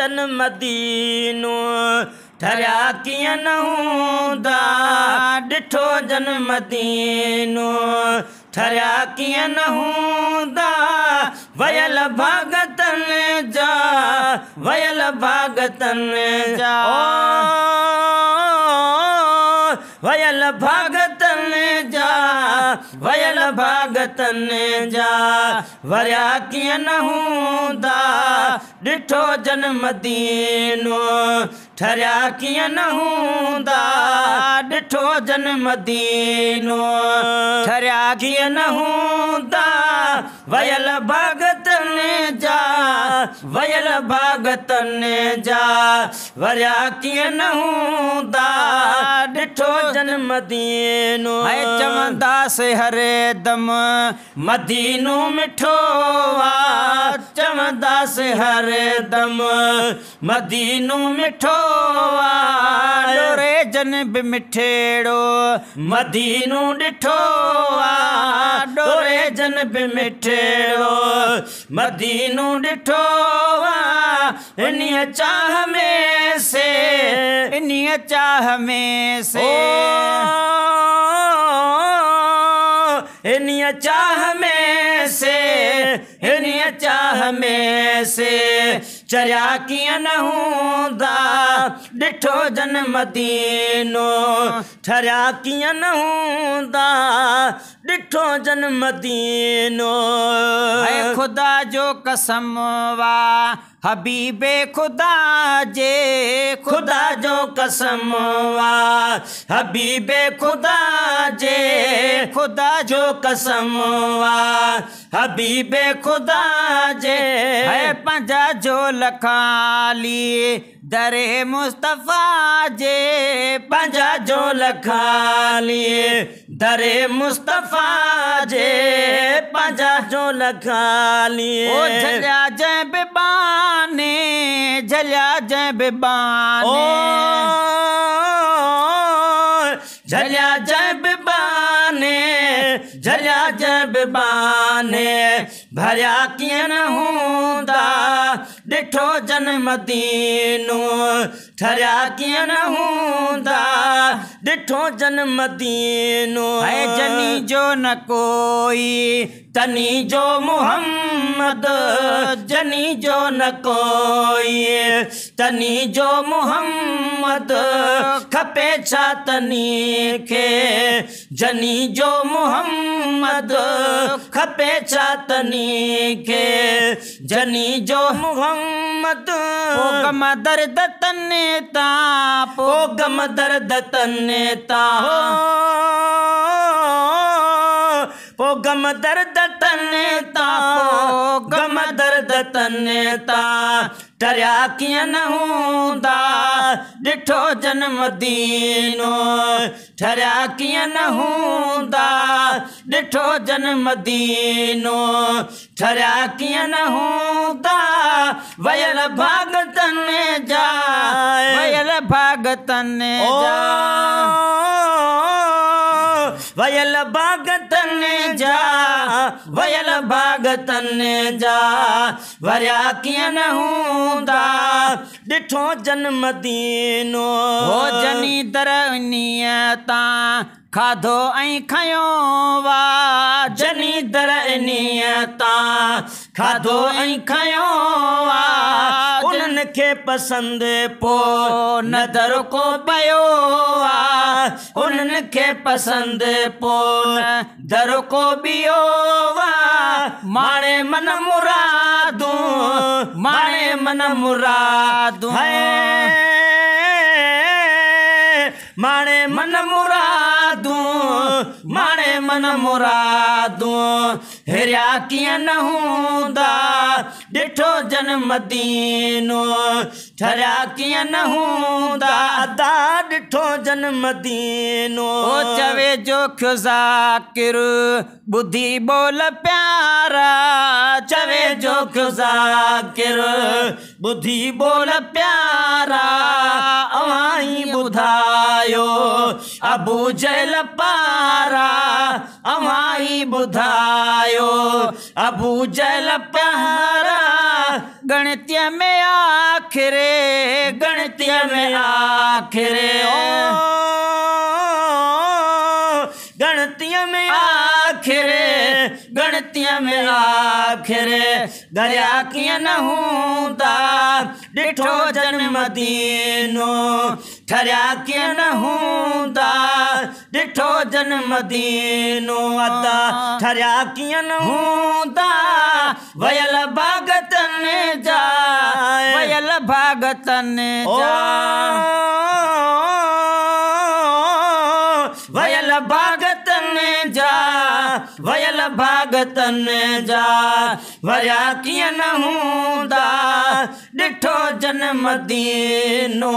जन मदीनो ठरिया कीअं न हूंदा ॾिठो जन मदीनो ठरिया कीअं न हूंदा वयल भागतन जा वयल भागतन जा वयल भागतन जा वयल भागतन जा वरिया कीअं न हूंदा ॾिठो जन मदीनो ठरिया कीअं न हूंदा ॾिठो जन मदीनो ठरिया कीअं न हूंदा वयल भागतन जा वयल भागतन जा वरिया कीअं न हूंदा ॾिठो जन मदीनो चवंदासीं हरे दम मदीनो मिठो आ चवंदासीं हरे दम मदीनो मिठो आ डोरे जन बि मिठेड़ो मदीनो ॾिठो आ डोरे जन बि मिठेड़ो मदीनो ॾिठो आ इन्हीअ चाह में से इन्हीअ चाह में से इन्हीअ चाह में से इन्हीअ चाह में से चरिया कीअं न हूंदा ॾिठो जन मदीनो ठरिया कीअं न हूंदा ॾिठो जन मदीनो ऐं ख़ुदा जो कसम वा हबीबे खुदा जे खुदा जो कसम वा हबीबे खुदा जे खुदा जो कसम वा हबीबे खुदा जे है पंजा जो लखाली दरे मुस्तफ़ा जे पंजा जो लखाली दरे मुस्तफ़ा जे पंजा जो लखाली ओ झलिया जै बिबाने झलिया जै बिबाने झलिया जै बिबाने झलिया जै बिबाने भरिया कीअं न हूंदा ॾिठो जन मदीनो ठरिया कीअं न हूंदा ॾिठो जन मदीनो है जनी जो न कोई तनी जो मुहम्मद जनी जो न कोई तनी जो मुहम्मद खपे छा तनी खे जनी जो मुहम्मद खपे छा तनी खे जनी जो मुहम्मद पोगम दर्द तने ता पोगम दर्द तने ता पोगम दर्द तने ता पोगम दर्द तने ता ठरिया कीअं न हूंदा ॾिठो जन मदीनो ठरिया कीअं न हूंदा ॾिठो जन मदीनो ठरिया कीअं न हूंदा वयल भागतन जा वयल भागतन जा वयल भागतन जा वयल भागतन जा वरिया कीअं न हूंदा ॾिठो जन मदीनो हो जनी दरनीअ तां खाधो ऐं खयो वा जनी दरनीअ तां खाधो ऐं खयो वा उन्हनि खे पसंदि पोइ नदर को पियो आ उन्हनि खे पसंदि पोइ दर को बियो वा माणे मन मुरादूं माणे मन मुरादूं माणे मन मुरादूं माणे मन मुरादूं हिरिया कीअं न हूंदा ॾिठो जन मदीनो ठरिया कीअं न हूंदा अदा ॾिठो जन मदीनो चवे जो खियो ज़ाकिर ॿुधी बोल प्यारा चवे जो खियो ज़ाकिर ॿुधी बोल प्यारा अवां ई ॿुधायो अबू जहल पारा अवां ई ॿुधायो अबू जहल प्यारा गणित्य में आखिरे गणित्य में आखिरे गणित्य में आखिरे गणित्य में आखिरे गरिया किया न हूंदा डिठो जन्म दीनो ठरिया किया न हूंदा डिठो जन्म दीनो अदा ठरिया किया न हूंदा वयल भागतन जा वयल भागतन जा वयल भागतन जा वयल भागतन जा वरिया किया न हूंदा डिठो जन्म दीनो।